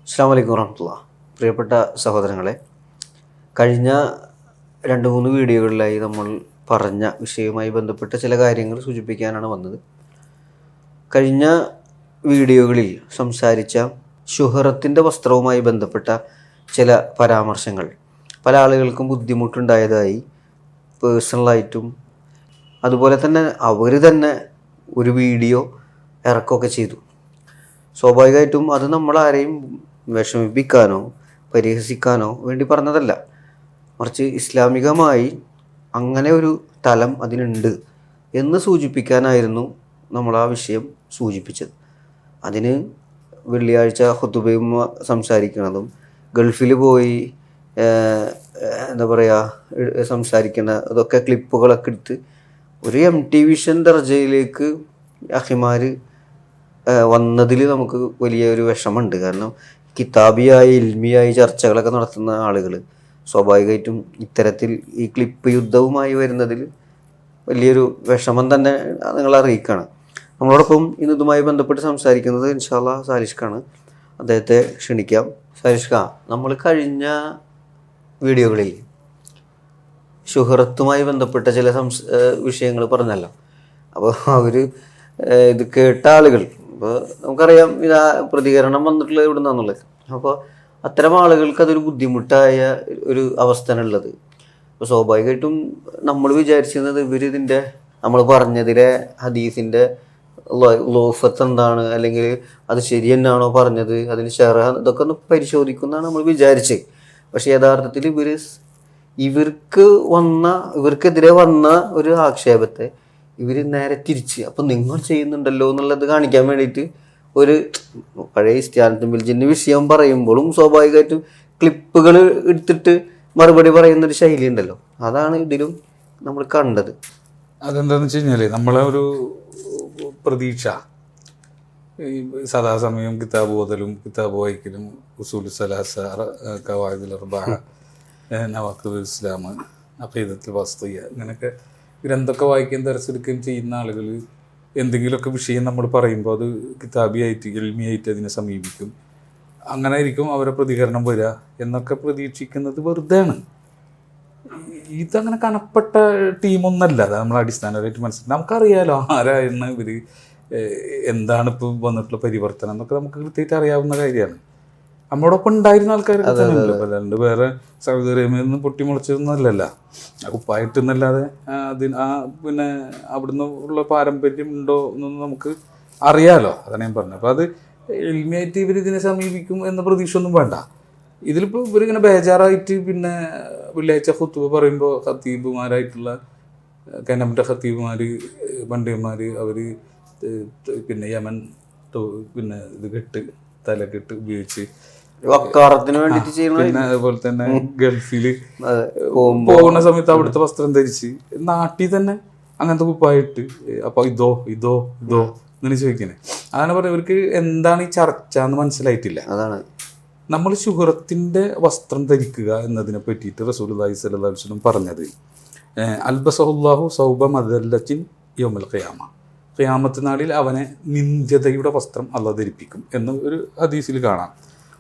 അസ്സലാമു അലൈക്കും വറഹ്മത്തുള്ളാഹി. പ്രിയപ്പെട്ട സഹോദരങ്ങളെ, കഴിഞ്ഞ 2-3 വീഡിയോകളിലായി നമ്മൾ പറഞ്ഞ വിഷയവുമായി ബന്ധപ്പെട്ട ചില കാര്യങ്ങൾ സൂചിപ്പിക്കാനാണ് വന്നത്. കഴിഞ്ഞ വീഡിയോകളിൽ സംസാരിച്ച ശുഹറത്തിൻ്റെ വസ്ത്രവുമായി ബന്ധപ്പെട്ട ചില പരാമർശങ്ങൾ പല ആളുകൾക്കും ബുദ്ധിമുട്ടുണ്ടായതായി പേഴ്സണലായിട്ടും അതുപോലെ തന്നെ അവർ തന്നെ ഒരു വീഡിയോ ഇറക്കുകയൊക്കെ ചെയ്തു. സ്വാഭാവികമായിട്ടും അത് നമ്മളാരെയും വിഷമിപ്പിക്കാനോ പരിഹസിക്കാനോ വേണ്ടി പറഞ്ഞതല്ല, മറിച്ച് ഇസ്ലാമികമായി അങ്ങനെ ഒരു തലം അതിനുണ്ട് എന്ന് സൂചിപ്പിക്കാനായിരുന്നു നമ്മൾ ആ വിഷയം സൂചിപ്പിച്ചത്. അതിന് വെള്ളിയാഴ്ച ഖുതുബയും സംസാരിക്കുന്നതും ഗൾഫിൽ പോയി എന്താ പറയുക സംസാരിക്കുന്ന അതൊക്കെ ക്ലിപ്പുകളൊക്കെ എടുത്ത് ഒരു MT വിഷൻ ദർജയിലേക്ക് അഹിമാർ വന്നതിൽ നമുക്ക് വലിയൊരു വിഷമമുണ്ട്. കാരണം കിതാബിയായി ഇൽമിയായി ചർച്ചകളൊക്കെ നടത്തുന്ന ആളുകൾ സ്വാഭാവികമായിട്ടും ഇത്തരത്തിൽ ഈ ക്ലിപ്പ് യുദ്ധവുമായി വരുന്നതിൽ വലിയൊരു വിഷമം തന്നെ നിങ്ങളെ അറിയിക്കുകയാണ്. നമ്മളോടൊപ്പം ഇന്ന് ഇതുമായി ബന്ധപ്പെട്ട് സംസാരിക്കുന്നത് ഇൻഷാ അല്ലാഹ് സാലിഷ്കാണ്. അദ്ദേഹത്തെ ക്ഷണിക്കാം. സാലിഷ്ക, നമ്മൾ കഴിഞ്ഞ വീഡിയോകളിൽ ശുഹറത്തുമായി ബന്ധപ്പെട്ട ചില വിഷയങ്ങൾ പറഞ്ഞല്ലോ. അപ്പോൾ അവർ ഇത് കേട്ട ആളുകൾ, അപ്പോൾ നമുക്കറിയാം ഇതാ പ്രതികരണം വന്നിട്ടുള്ളത് ഇവിടെ നിന്നാന്നുള്ളത്. അപ്പോൾ അത്തരം ആളുകൾക്ക് അതൊരു ബുദ്ധിമുട്ടായ ഒരു അവസ്ഥയാണുള്ളത്. അപ്പോൾ സ്വാഭാവികമായിട്ടും നമ്മൾ വിചാരിച്ചിരുന്നത് ഇവരിതിൻ്റെ നമ്മൾ പറഞ്ഞതിലെ ഹദീസിൻ്റെ ലോഫത്ത് എന്താണ്, അല്ലെങ്കിൽ അത് ശരി തന്നെയാണോ പറഞ്ഞത്, അതിന് ഷെറ ഇതൊക്കെ ഒന്ന് പരിശോധിക്കുന്നതാണ് നമ്മൾ വിചാരിച്ചത്. പക്ഷേ യഥാർത്ഥത്തിൽ ഇവർക്കെതിരെ വന്ന ഒരു ആക്ഷേപത്തെ ഇവർ നേരെ തിരിച്ച് അപ്പം നിങ്ങൾ ചെയ്യുന്നുണ്ടല്ലോ എന്നുള്ളത് കാണിക്കാൻ വേണ്ടിയിട്ട് ഒരു പഴയ ഇസ്തിയാനത്തും ബിൽജിൻ്റെ വിഷയം പറയുമ്പോഴും സ്വാഭാവികമായിട്ടും ക്ലിപ്പുകൾ എടുത്തിട്ട് മറുപടി പറയുന്നൊരു ശൈലി ഉണ്ടല്ലോ, അതാണ് ഇതിലും നമ്മൾ കണ്ടത്. അതെന്താണെന്ന് വെച്ച് കഴിഞ്ഞാൽ നമ്മളെ ഒരു പ്രതീക്ഷ ഈ സദാസമയം കിതാബ് ഓതലും കിതാബ് വായിക്കലും ഉസൂൽ സലാസ ഖവായിദുൽ അർബഅ നവാഖിദുൽ ഇസ്ലാം അഖീദത്തുൽ വസ്തിയ്യ ഇങ്ങനെയൊക്കെ ഗ്രന്ഥമൊക്കെ വായിക്കുകയും ദർസെടുക്കുകയും ചെയ്യുന്ന ആളുകൾ എന്തെങ്കിലുമൊക്കെ വിഷയം നമ്മൾ പറയുമ്പോൾ അത് കിതാബിയായിട്ട് ഇൽമിയായിട്ട് അതിനെ സമീപിക്കും. അങ്ങനെ ആയിരിക്കും അവരെ പ്രതികരണം വരിക എന്നൊക്കെ പ്രതീക്ഷിക്കുന്നത് വെറുതെയാണ്. ഇതങ്ങനെ കനപ്പെട്ട ടീമൊന്നല്ല. അത് നമ്മൾ അടിസ്ഥാനപരമായിട്ട് മനസ്സിലാക്കി നമുക്കറിയാലോ ആരായിരുന്നു ഇവർ, എന്താണ് ഇപ്പോൾ വന്നിട്ടുള്ള പരിവർത്തനം എന്നൊക്കെ നമുക്ക് കൃത്യമായിട്ട് അറിയാവുന്ന കാര്യമാണ്. നമ്മളോടൊപ്പം ഉണ്ടായിരുന്ന ആൾക്കാരൊക്കെ തന്നെയല്ലോ. അല്ലാണ്ട് വേറെ സൗദി അറേബ്യയിൽ നിന്ന് പൊട്ടിമുളച്ചതൊന്നുമല്ലല്ല, കുപ്പായിട്ടെന്നല്ലാതെ പിന്നെ അവിടുന്ന് ഉള്ള പാരമ്പര്യം ഉണ്ടോ എന്നൊന്നും നമുക്ക് അറിയാലോ. അതാണ് ഞാൻ പറഞ്ഞത്. അപ്പോൾ അത് എൽമിയായിട്ട് ഇവരിതിനെ സമീപിക്കും എന്ന പ്രതീക്ഷ ഒന്നും വേണ്ട. ഇതിലിപ്പോൾ ഇവരിങ്ങനെ ബേജാറായിട്ട് പിന്നെ വെള്ളിയാഴ്ച ഖുതുബ പറയുമ്പോൾ ഖത്തീബുമാരായിട്ടുള്ള കനമിൻ്റെ ഖത്തീബുമാർ പണ്ഡിതന്മാർ അവർ പിന്നെ യമൻ പിന്നെ ഇത് കെട്ട് തലക്കെട്ട് ഉപയോഗിച്ച് പിന്നെ അതുപോലെ തന്നെ ഗൾഫില് പോകുന്ന സമയത്ത് അവിടുത്തെ വസ്ത്രം ധരിച്ച് നാട്ടിൽ തന്നെ അങ്ങനത്തെ കുപ്പായിട്ട് അപ്പൊ ഇതോ ഇങ്ങനെ ചോദിക്കണേ. അതാണ് പറയുന്നത്, ഇവർക്ക് എന്താണ് ഈ ചർച്ച എന്ന് മനസ്സിലായിട്ടില്ല. അതാണ് നമ്മൾ ശുഹറത്തിന്റെ വസ്ത്രം ധരിക്കുക എന്നതിനെ പറ്റിയിട്ട് റസൂലുള്ളാഹി സ്വല്ലല്ലാഹു അലൈഹി വസല്ലം പറഞ്ഞത് അൽബസഹുല്ലാഹു സൗബ മദല്ലത്തിൻ യൗമൽ ഖിയാമ, ഖിയാമത്ത് നാളിൽ അവനെ നിന്ദ്യതയുടെ വസ്ത്രം അല്ലാഹ് ധരിപ്പിക്കും എന്ന് ഒരു ഹദീസിൽ കാണാം.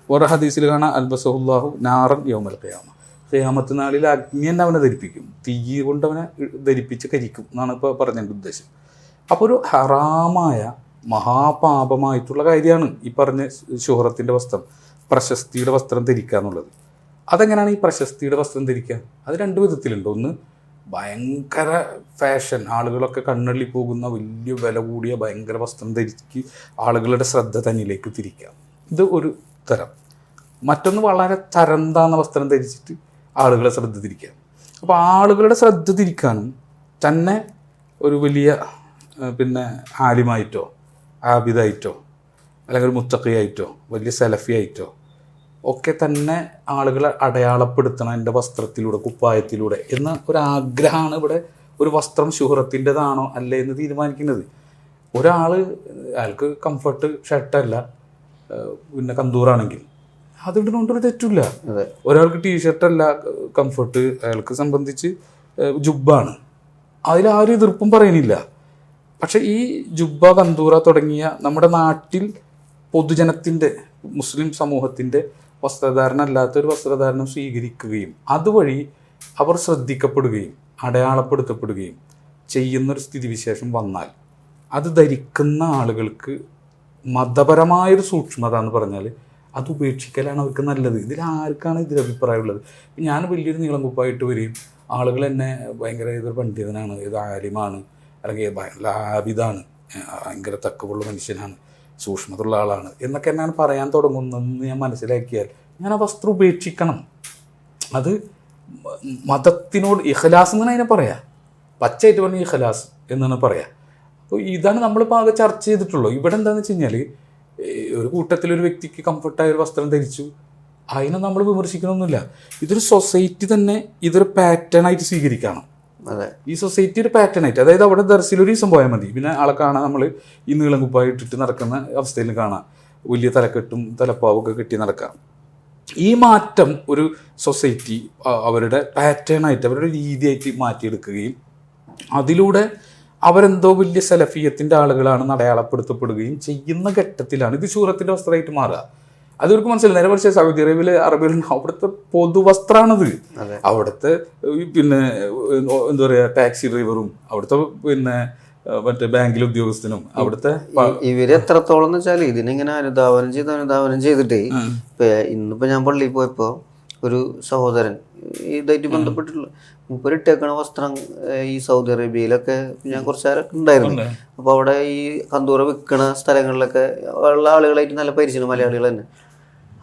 ഒരു ഹദീസിൽ കാണാം അൽബസഹുല്ലാഹു നാറൻ യൗമൽ ഖിയാമ, ഖിയാമത്ത് നാളിൽ അഗ്നിയൻ അവനെ ധരിപ്പിക്കും, തീ കൊണ്ട് അവനെ ധരിപ്പിച്ച് കരിക്കും എന്നാണ് ഇപ്പോൾ പറഞ്ഞതിൻ്റെ ഉദ്ദേശം. അപ്പോൾ ഒരു ഹറാമായ മഹാപാപമായിട്ടുള്ള കാര്യമാണ് ഈ പറഞ്ഞ ശുഹറത്തിൻ്റെ വസ്ത്രം, പ്രശസ്തിയുടെ വസ്ത്രം ധരിക്കുക എന്നുള്ളത്. അതെങ്ങനെയാണ് ഈ പ്രശസ്തിയുടെ വസ്ത്രം ധരിക്കുക? അത് 2 വിധത്തിലുണ്ട്. ഒന്ന്, ഭയങ്കര ഫാഷൻ, ആളുകളൊക്കെ കണ്ണള്ളി പോകുന്ന വലിയ വില കൂടിയ ഭയങ്കര വസ്ത്രം ധരിക്ക് ആളുകളുടെ ശ്രദ്ധ തന്നിലേക്ക് തിരിക്കുക, ഇത് ഒരു തരം. മറ്റൊന്ന്, വളരെ തരം താന്ന വസ്ത്രം ധരിച്ചിട്ട് ആളുകളെ ശ്രദ്ധ തിരിക്കുക. അപ്പോൾ ആളുകളുടെ ശ്രദ്ധ തിരിക്കാനും തന്നെ ഒരു വലിയ പിന്നെ ആലിമായിട്ടോ ആബിദായിട്ടോ അല്ലെങ്കിൽ മുത്തഖിയായിട്ടോ വലിയ സലഫിയായിട്ടോ ഒക്കെ തന്നെ ആളുകളെ അടയാളപ്പെടുത്തണം എൻ്റെ വസ്ത്രത്തിലൂടെ കുപ്പായത്തിലൂടെ എന്ന ഒരാഗ്രഹമാണ് ഇവിടെ ഒരു വസ്ത്രം ശുഹറത്തിൻ്റെതാണോ അല്ലേ എന്ന് തീരുമാനിക്കുന്നത്. ഒരാൾ അയാൾക്ക് കംഫർട്ട് ഷർട്ടല്ല പിന്നെ കന്തൂറാണെങ്കിൽ അതിടുന്നോണ്ടൊരു തെറ്റില്ല. ഒരാൾക്ക് ടീഷർട്ടല്ല കംഫർട്ട്, അയാൾക്ക് സംബന്ധിച്ച് ജുബ്ബാണ്, അതിലാരും എതിർപ്പും പറയുന്നില്ല. പക്ഷെ ഈ ജുബ്ബ കന്തൂറ തുടങ്ങിയ നമ്മുടെ നാട്ടിൽ പൊതുജനത്തിൻ്റെ മുസ്ലിം സമൂഹത്തിൻ്റെ വസ്ത്രധാരണം അല്ലാത്തൊരു വസ്ത്രധാരണം സ്വീകരിക്കുകയും അതുവഴി അവർ ശ്രദ്ധിക്കപ്പെടുകയും അടയാളപ്പെടുത്തപ്പെടുകയും ചെയ്യുന്നൊരു സ്ഥിതിവിശേഷം വന്നാൽ അത് ധരിക്കുന്ന ആളുകൾക്ക് മതപരമായൊരു സൂക്ഷ്മത എന്ന് പറഞ്ഞാൽ അത് ഉപേക്ഷിക്കലാണ് അവർക്ക് നല്ലത്. ഇതിൽ ആർക്കാണ് ഇതിൽ അഭിപ്രായമുള്ളത്? ഞാൻ വലിയൊരു നീളം കുപ്പായിട്ട് വരികയും ആളുകൾ എന്നെ ഭയങ്കര ഇതൊരു പണ്ഡിതനാണ്, ഇത് ആലിമാണ്, അല്ലെങ്കിൽ ലാബിതാണ്, ഭയങ്കര തക്കവുള്ള മനുഷ്യനാണ്, സൂക്ഷ്മതയുള്ള ആളാണ് എന്നൊക്കെ എന്നാണ് പറയാൻ തുടങ്ങുന്നതെന്ന് ഞാൻ മനസ്സിലാക്കിയാൽ ഞാൻ ആ വസ്ത്രം ഉപേക്ഷിക്കണം. അത് മതത്തിനോട് ഇഖ്ലാസ് എന്നാണ് അതിനെ പറയാം, പച്ചയായിട്ട് പറഞ്ഞ ഇഖ്ലാസ് എന്നാണ് പറയാം. അപ്പോൾ ഇതാണ് നമ്മളിപ്പോൾ ആകെ ചർച്ച ചെയ്തിട്ടുള്ളൂ. ഇവിടെ എന്താണെന്ന് വെച്ച് കഴിഞ്ഞാൽ ഒരു കൂട്ടത്തിലൊരു വ്യക്തിക്ക് കംഫർട്ടായ ഒരു വസ്ത്രം ധരിച്ചു, അതിനെ നമ്മൾ വിമർശിക്കണമൊന്നുമില്ല. ഇതൊരു സൊസൈറ്റി തന്നെ ഇതൊരു പാറ്റേൺ ആയിട്ട് സ്വീകരിക്കണം. ഈ സൊസൈറ്റി ഒരു പാറ്റേൺ ആയിട്ട്, അതായത് അവിടെ ദർസിലൊരു ദിവസം പോയാൽ മതി, പിന്നെ ആളെ കാണാൻ നമ്മൾ ഈ നീളം കുപ്പായി ഇട്ടിട്ട് നടക്കുന്ന അവസ്ഥയിൽ കാണാം, വലിയ തലക്കെട്ടും തലപ്പാവും ഒക്കെ കെട്ടി നടക്കാം. ഈ മാറ്റം ഒരു സൊസൈറ്റി അവരുടെ പാറ്റേൺ ആയിട്ട് അവരുടെ രീതിയായിട്ട് മാറ്റിയെടുക്കുകയും അതിലൂടെ അവരെന്തോ വലിയ സലഫിയത്തിൻ്റെ ആളുകളാണെന്ന് അടയാളപ്പെടുത്തപ്പെടുകയും ചെയ്യുന്ന ഘട്ടത്തിലാണ് ഇത് ശൂറത്തിൻ്റെ വസ്ത്രമായിട്ട് മാറുക. അതവർക്ക് മനസ്സിലായി. നേരെ പക്ഷേ സൗദി അറേബ്യയിൽ അറബികൾ അവിടുത്തെ പൊതുവസ്ത്രമാണത്. അവിടുത്തെ പിന്നെ എന്താ പറയുക, ടാക്സി ഡ്രൈവറും അവിടുത്തെ പിന്നെ മറ്റേ ബാങ്കിലെ ഉദ്യോഗസ്ഥനും അവിടുത്തെ ഇവര് എത്രത്തോളം എന്ന് വെച്ചാൽ ഇതിനിങ്ങനെ അനുധാവനം ചെയ്തിട്ടേ ഇന്നിപ്പോ ഞാൻ പള്ളിയിൽ പോയപ്പോ ഒരു സഹോദരൻ ഇതായിട്ട് ബന്ധപ്പെട്ടിട്ടുള്ള മുപ്പരിട്ടേക്കണ വസ്ത്രം ഈ സൗദി അറേബ്യയിലൊക്കെ ഞാൻ കുറച്ചേരൊക്കെ ഉണ്ടായിരുന്നു. അപ്പോൾ അവിടെ ഈ കന്തൂറ വിൽക്കണ സ്ഥലങ്ങളിലൊക്കെ ഉള്ള ആളുകളായിട്ട് നല്ല പരിചയം, മലയാളികൾ തന്നെ.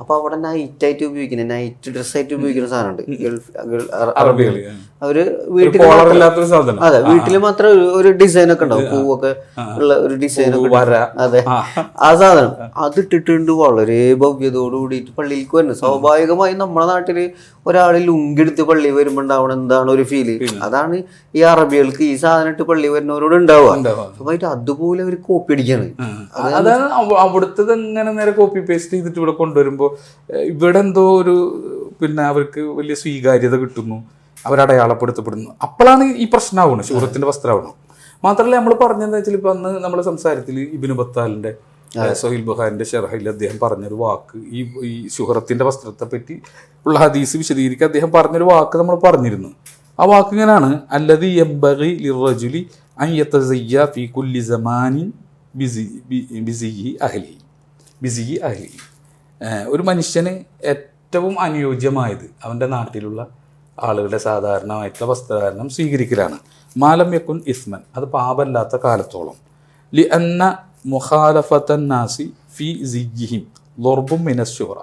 അപ്പോൾ അവിടെ നൈറ്റായിട്ട് ഉപയോഗിക്കുന്ന നൈറ്റ് ഡ്രസ്സായിട്ട് ഉപയോഗിക്കുന്ന സാധനമുണ്ട് അറബികൾ. അവര് വീട്ടിൽ അതെ വീട്ടിൽ മാത്രം ഒരു ഡിസൈൻ ഒക്കെ ഉണ്ടാവും, പൂവൊക്കെ ഉള്ള ഒരു ഡിസൈൻ ഒക്കെ. അതെ, ആ സാധനം അത് ഇട്ടിട്ടുണ്ട് വളരെ ഭവ്യതയോട് കൂടിയിട്ട് പള്ളിയിലേക്ക് വരുന്നത്. സ്വാഭാവികമായും നമ്മുടെ നാട്ടില് ഒരാൾ ലുങ്കെടുത്ത് പള്ളി വരുമ്പോൾ ഉണ്ടാവണം എന്താണ് ഒരു ഫീല്, അതാണ് ഈ അറബികൾക്ക് ഈ സാധനം ഇട്ട് പള്ളി വരുന്നവരോട് ഉണ്ടാവുക. സ്വാഭാവികമായിട്ട് അതുപോലെ അവർ കോപ്പി അടിക്കാണ്. അതാണ് അവിടുത്തെ എങ്ങനെ നേരെ കോപ്പി പേസ്റ്റ് ചെയ്തിട്ട് ഇവിടെ കൊണ്ടുവരുമ്പോൾ ഇവിടെ എന്തോ ഒരു പിന്നെ അവർക്ക് വലിയ സ്വീകാര്യത കിട്ടുന്നു, അവരടയാളപ്പെടുത്തപ്പെടുന്നു. അപ്പോഴാണ് ഈ പ്രശ്നമാവുന്നത്, ശൂറത്തിന്റെ വസ്ത്രമാവണം. മാത്രമല്ല നമ്മൾ പറഞ്ഞതെന്ന് വെച്ചാൽ ഇപ്പൊ അന്ന് നമ്മുടെ സംസാരത്തിൽ ഇബ്നു ബത്താലിന്റെ സഹീൽ ബുഖാരിന്റെ ഷർഹിൽ അദ്ദേഹം പറഞ്ഞൊരു വാക്ക്, ഈ ശുഹറത്തിന്റെ വസ്ത്രത്തെ പറ്റി ഉള്ള ഹദീസ് വിശദീകരിക്കാൻ അദ്ദേഹം പറഞ്ഞൊരു വാക്ക് നമ്മൾ പറഞ്ഞിരുന്നു. ആ വാക്ക് ഇങ്ങനെയാണ്: അല്ലദീ യംബഗി ലിർറജുലി അൻ യതസയ്യ ഫീ കുല്ലി സമാനിൻ ബിസിയി അഹ്ലി. ഒരു മനുഷ്യന് ഏറ്റവും അനുയോജ്യമായത് അവൻ്റെ നാട്ടിലുള്ള ആളുകളുടെ സാധാരണമായിട്ടുള്ള വസ്ത്രധാരണം സ്വീകരിക്കലാണ്. മാലം യക്കുൻ ഇസ്മൻ, അത് പാപമല്ലാത്ത കാലത്തോളം. ലി അന്ന മുഖാലഫത്തൻ നാസി ഫി സിയ്യിഹിം ലൊർബും മിനശ്ശുറ,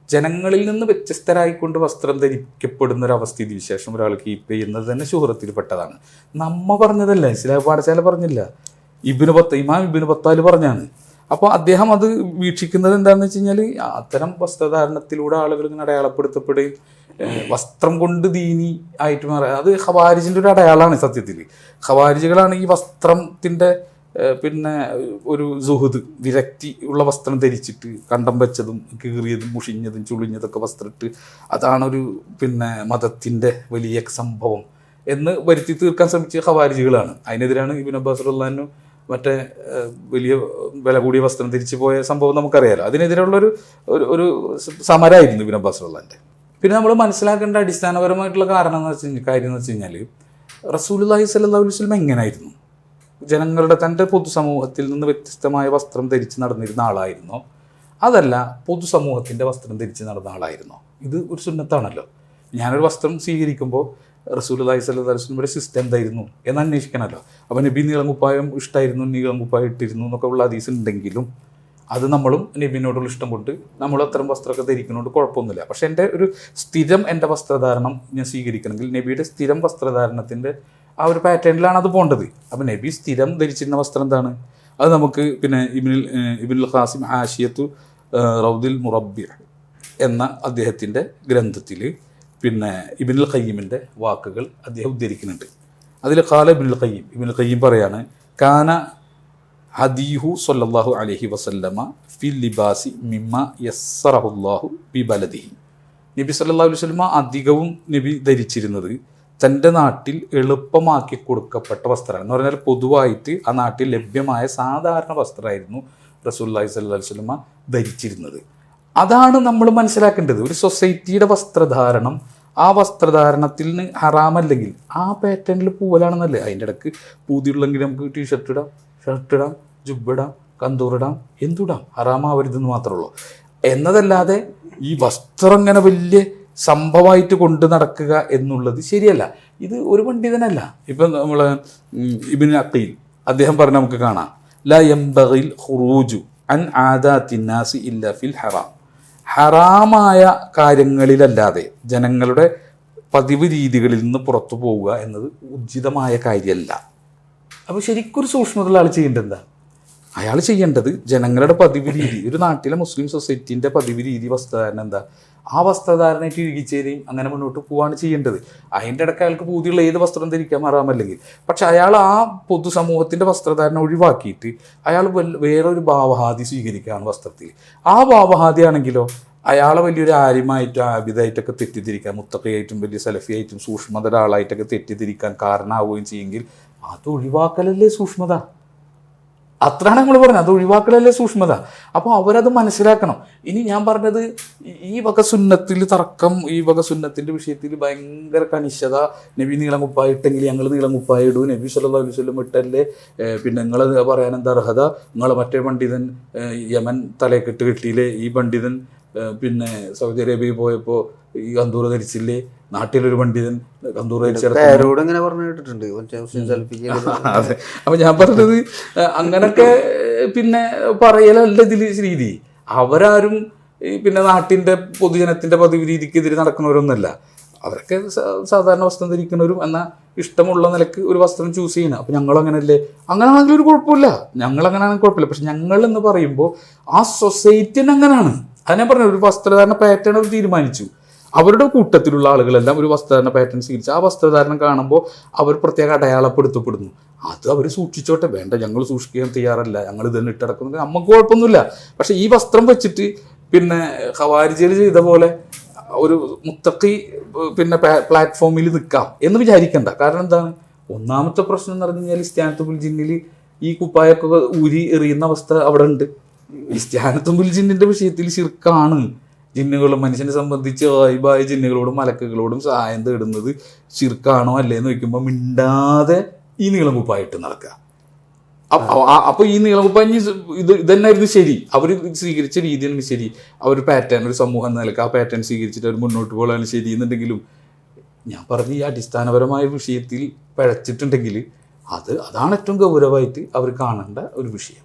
ജനങ്ങളിൽ നിന്ന് വ്യത്യസ്തരായിക്കൊണ്ട് വസ്ത്രം ധരിക്കപ്പെടുന്ന ഒരു അവസ്ഥ വിശേഷം ഒരാൾ കീപ്പ് ചെയ്യുന്നത് തന്നെ ശുഹറത്തിൽ പെട്ടതാണ്. നമ്മ പറഞ്ഞതല്ല, ഇസ്ലാം പാഠശാല പറഞ്ഞില്ല, ഇമാം ഇബ്നു ബത്താൽ പറഞ്ഞാണ്. അപ്പോൾ അദ്ദേഹം അത് വീക്ഷിക്കുന്നത് എന്താണെന്ന് വെച്ച് കഴിഞ്ഞാൽ അത്തരം വസ്ത്രധാരണത്തിലൂടെ ആളുകൾ ഇങ്ങനെ അടയാളപ്പെടുത്തപ്പെടുകയും വസ്ത്രം കൊണ്ട് ദീനി ആയിട്ട് മാറുക, അത് ഖവാരിജിൻ്റെ ഒരു അടയാളമാണ്. സത്യത്തിൽ ഖവാരിജികളാണ് ഈ വസ്ത്രത്തിൻ്റെ പിന്നെ ഒരു സുഹൃദ് വിരക്തി ഉള്ള വസ്ത്രം ധരിച്ചിട്ട് കണ്ടം വെച്ചതും കീറിയതും മുഷിഞ്ഞതും ചുളിഞ്ഞതൊക്കെ വസ്ത്രമിട്ട് അതാണൊരു പിന്നെ മതത്തിൻ്റെ വലിയ സംഭവം എന്ന് വരുത്തി തീർക്കാൻ ശ്രമിച്ച ഖവാരിജികളാണ്. അതിനെതിരാണ് ഇബ്നു അബ്ബാസ് റളിയല്ലാഹു മറ്റേ വലിയ വില കൂടിയ വസ്ത്രം ധരിച്ചു പോയ സംഭവം നമുക്കറിയാലോ. അതിനെതിരെയുള്ളൊരു ഒരു സമരമായിരുന്നു ഇബ്നു അബ്ബാസ് റളിയല്ലാഹു. പിന്നെ നമ്മൾ മനസ്സിലാക്കേണ്ട അടിസ്ഥാനപരമായിട്ടുള്ള കാര്യം എന്ന് വെച്ച് കഴിഞ്ഞാൽ റസൂലുള്ളാഹി സ്വല്ലല്ലാഹു അലൈഹി വസല്ലം എങ്ങനെയായിരുന്നു? ജനങ്ങളുടെ തൻ്റെ പൊതുസമൂഹത്തിൽ നിന്ന് വ്യത്യസ്തമായ വസ്ത്രം ധരിച്ച് നടന്നിരുന്ന ആളായിരുന്നോ, അതല്ല പൊതുസമൂഹത്തിൻ്റെ വസ്ത്രം ധരിച്ച് നടന്ന ആളായിരുന്നോ? ഇത് ഒരു സുന്നത്താണല്ലോ. ഞാനൊരു വസ്ത്രം സ്വീകരിക്കുമ്പോൾ റസൂലുള്ളാഹി സ്വല്ലല്ലാഹു അലൈഹി വസല്ലമയുടെ സിസ്റ്റം എന്തായിരുന്നു എന്ന് അന്വേഷിക്കണമല്ലോ. അപ്പോൾ നബി നീളം കുപ്പായം ഇഷ്ടമായിരുന്നു, നീളം കുപ്പായം ഇട്ടിരുന്നു എന്നൊക്കെ ഉള്ള ഹദീസ് ഉണ്ടെങ്കിലും അത് നമ്മളും നബിനോടുള്ള ഇഷ്ടം കൊണ്ട് നമ്മൾ അത്തരം വസ്ത്രമൊക്കെ ധരിക്കുന്നതുകൊണ്ട് കുഴപ്പമൊന്നുമില്ല. പക്ഷേ എൻ്റെ വസ്ത്രധാരണം ഞാൻ സ്വീകരിക്കണമെങ്കിൽ നബിയുടെ സ്ഥിരം വസ്ത്രധാരണത്തിൻ്റെ ആ ഒരു പാറ്റേണിലാണ് അത് പോകേണ്ടത്. അപ്പോൾ നബി സ്ഥിരം ധരിച്ചിരുന്ന വസ്ത്രം എന്താണ്? അത് നമുക്ക് പിന്നെ ഇബ്നുൽ ഖാസിം ആശിയത്തു റൗദിൽ മുറബ്ബി എന്ന അദ്ദേഹത്തിൻ്റെ ഗ്രന്ഥത്തിൽ പിന്നെ ഇബ്നുൽ ഖയ്യിമിൻ്റെ വാക്കുകൾ അദ്ദേഹം ഉദ്ധരിക്കുന്നുണ്ട്. അതിൽ ഖാല ഇബ്നുൽ ഖയ്യിം പറയാണ്: കാന ഹദീഹു സല്ലല്ലാഹു അലൈഹി വസല്ലമ ഫിൽ ലിബാസി മിമ്മ യസ്സറഹുല്ലാഹു ബി ബലദിഹി. നബി സല്ലല്ലാഹു അലൈഹി വസല്ലമ അധികവും നബി ധരിച്ചിരുന്നത് തൻ്റെ നാട്ടിൽ എളുപ്പമാക്കി കൊടുക്കപ്പെട്ട വസ്ത്രമാണ്. എന്ന് പറഞ്ഞാൽ പൊതുവായിട്ട് ആ നാട്ടിൽ ലഭ്യമായ സാധാരണ വസ്ത്രമായിരുന്നു റസൂലുള്ളാഹി സ്വല്ലല്ലാഹു അലൈഹി വസല്ലമ ധരിച്ചിരുന്നത്. അതാണ് നമ്മൾ മനസ്സിലാക്കേണ്ടത്. ഒരു സൊസൈറ്റിയുടെ വസ്ത്രധാരണം, ആ വസ്ത്രധാരണത്തിൽ നിന്ന് ഹറാമല്ലെങ്കിൽ ആ പാറ്റേണിൽ പോവലാണെന്നല്ലേ. അതിൻ്റെ ഇടയ്ക്ക് പൂതിയുള്ളെങ്കിൽ നമുക്ക് ടീഷർട്ട് ഇടാം, ഷർട്ട് ഇടാം, ജുബ്ബിടാം, കന്തൂറിടാം, എന്തുടാം, ഹറാമാവരുതെന്ന് മാത്രമേ ഉള്ളൂ എന്നതല്ലാതെ ഈ വസ്ത്രം ഇങ്ങനെ വലിയ സംഭവമായിട്ട് കൊണ്ട് നടക്കുക എന്നുള്ളത് ശരിയല്ല. ഇത് ഒരു പണ്ഡിതനല്ല. ഇപ്പം നമ്മൾ ഇബ്നു അഖീൽ അദ്ദേഹം പറഞ്ഞ നമുക്ക് കാണാം, ലാ യംബഗിൽ ഖുറൂജു അൻ ആദാത്തിന്നാസി ഇല്ല ഫിൽ ഹറാം. ഹറാമായ കാര്യങ്ങളിലല്ലാതെ ജനങ്ങളുടെ പതിവ് രീതികളിൽ നിന്ന് പുറത്തു പോവുക എന്നത് ഉചിതമായ കാര്യമല്ല. അപ്പോൾ ശരിക്കൊരു സൂക്ഷ്മതയുള്ള ആൾ ചെയ്യേണ്ടത് എന്താ? അയാൾ ചെയ്യേണ്ടത് ജനങ്ങളുടെ പതിവ് രീതി, ഒരു നാട്ടിലെ മുസ്ലിം സൊസൈറ്റീൻ്റെ പതിവ് രീതി വസ്ത്രധാരണ എന്താ, ആ വസ്ത്രധാരണയായിട്ട് ഇഴുകിച്ചേരെയും അങ്ങനെ മുന്നോട്ട് പോവുകയാണ് ചെയ്യേണ്ടത്. അതിൻ്റെ ഇടയ്ക്ക് അയാൾക്ക് പൂതിയുള്ള ഏത് വസ്ത്രം ധരിക്കാൻ മാറാമല്ലെങ്കിൽ, പക്ഷെ അയാൾ ആ പൊതുസമൂഹത്തിൻ്റെ വസ്ത്രധാരണ ഒഴിവാക്കിയിട്ട് അയാൾ വേറൊരു ഭാവഹാദി സ്വീകരിക്കുകയാണ് വസ്ത്രത്തിൽ. ആ ഭാവഹാദി ആണെങ്കിലോ അയാളെ വലിയൊരു ആര്യമായിട്ടും ആബിദായിട്ടൊക്കെ തെറ്റിദ്ധരിക്കാൻ, മുത്തഖയായിട്ടും വലിയ സലഫിയായിട്ടും സൂക്ഷ്മത ഒരാളായിട്ടൊക്കെ തെറ്റിദ്ധരിക്കാൻ കാരണമാവുകയും ചെയ്യെങ്കിൽ അത് ഒഴിവാക്കലല്ലേ സൂക്ഷ്മത. അത്രയാണ് നമ്മൾ പറഞ്ഞത്, അത് ഒഴിവാക്കലല്ലേ സൂക്ഷ്മത. അപ്പോൾ അവരത് മനസ്സിലാക്കണം. ഇനി ഞാൻ പറഞ്ഞത് ഈ വക സുന്നത്തിൽ തർക്കം, ഈ വക സുന്നത്തിൻ്റെ വിഷയത്തിൽ ഭയങ്കര കണിശത. നബി നീളം കുപ്പായിട്ടെങ്കിൽ ഞങ്ങൾ നീളം കുപ്പായ ഇടൂ, നബി സല്ലല്ലാഹു അലൈഹി വസല്ലം ഇട്ടല്ലേ, പിന്നെ നിങ്ങൾ പറയാൻ എന്താ അർഹത, നിങ്ങളെ മറ്റേ പണ്ഡിതൻ യമൻ തലയെക്കെട്ട് കിട്ടിയില്ലേ, ഈ പണ്ഡിതൻ പിന്നെ സൗദി അറേബ്യയിൽ പോയപ്പോൾ ഈ കന്തൂറ് ധരിച്ചില്ലേ, നാട്ടിലൊരു പണ്ഡിതൻ കന്തൂറ് ധരിച്ചിടത്ത്. അതെ. അപ്പം ഞാൻ പറഞ്ഞത് അങ്ങനൊക്കെ പിന്നെ പറയലല്ല ഇതിൽ രീതി. അവരാരും പിന്നെ നാട്ടിൻ്റെ പൊതുജനത്തിൻ്റെ പതിവ് രീതിക്കെതിരെ നടക്കുന്നവരൊന്നുമല്ല. അവരൊക്കെ സാധാരണ വസ്ത്രം ധരിക്കുന്നവരും എന്നാൽ ഇഷ്ടമുള്ള നിലക്ക് ഒരു വസ്ത്രം ചൂസ് ചെയ്യണം. അപ്പം ഞങ്ങളങ്ങനല്ലേ, അങ്ങനെയാണെങ്കിൽ ഒരു കുഴപ്പമില്ല, ഞങ്ങളങ്ങനെയാണെങ്കിൽ കുഴപ്പമില്ല. പക്ഷെ ഞങ്ങൾ എന്ന് പറയുമ്പോൾ ആ സൊസൈറ്റി അങ്ങനെയാണ്. അത് ഞാൻ പറഞ്ഞു, ഒരു വസ്ത്രധാരണ പാറ്റേൺ അവർ തീരുമാനിച്ചു. അവരുടെ കൂട്ടത്തിലുള്ള ആളുകളെല്ലാം ഒരു വസ്ത്രധാരണ പാറ്റേൺ സ്വീകരിച്ച് ആ വസ്ത്രധാരണം കാണുമ്പോൾ അവർ പ്രത്യേക അടയാളപ്പെടുത്തപ്പെടുന്നു. അത് അവർ സൂക്ഷിച്ചോട്ടെ, വേണ്ട ഞങ്ങൾ സൂക്ഷിക്കാൻ തയ്യാറല്ല, ഞങ്ങൾ ഇതന്നെ ഇട്ടിടക്കുന്നത് നമുക്ക് കുഴപ്പമൊന്നുമില്ല. പക്ഷെ ഈ വസ്ത്രം വെച്ചിട്ട് പിന്നെ ഖവാരിജികൾ ചെയ്ത പോലെ ഒരു മുത്തഖി പിന്നെ പ്ലാറ്റ്ഫോമിൽ നിൽക്കാം എന്ന് വിചാരിക്കണ്ട. കാരണം എന്താണ്, ഒന്നാമത്തെ പ്രശ്നം എന്ന് പറഞ്ഞു കഴിഞ്ഞാൽ ഇസ്തിആനത്തുൽ ജിന്നിൽ ഈ കുപ്പായൊക്കെ ഊരി എറിയുന്ന അവസ്ഥ അവിടെ ഉണ്ട്. ഇസ്തിആനത്തുൽ ജിന്നിൻ്റെ വിഷയത്തിൽ ശിർക്കാണ്. ജിന്നുകളും മനുഷ്യനെ സംബന്ധിച്ച് ഗൈബായ ജിന്നുകളോടും മലക്കുകളോടും സഹായം തേടുന്നത് ശിർക്കാണോ അല്ലേ എന്ന് ചോദിക്കുമ്പോൾ മിണ്ടാതെ ഈ നീളം കുപ്പായിട്ട് നടക്കുക. അപ്പോൾ ഈ നീളം കുപ്പായി ഇതന്നായിരുന്നു ശരി, അവർ സ്വീകരിച്ച രീതിയാണ് ശരി, അവർ പാറ്റേൺ, ഒരു സമൂഹം എന്ന നിലക്ക് ആ പാറ്റേൺ സ്വീകരിച്ചിട്ട് അവർ മുന്നോട്ട് പോകാനാണ് ശരി എന്നുണ്ടെങ്കിലും ഞാൻ പറഞ്ഞ ഈ അടിസ്ഥാനപരമായ വിഷയത്തിൽ പിഴച്ചിട്ടുണ്ടെങ്കിൽ അതാണ് ഏറ്റവും ഗൗരവമായിട്ട് അവർ കാണേണ്ട ഒരു വിഷയം.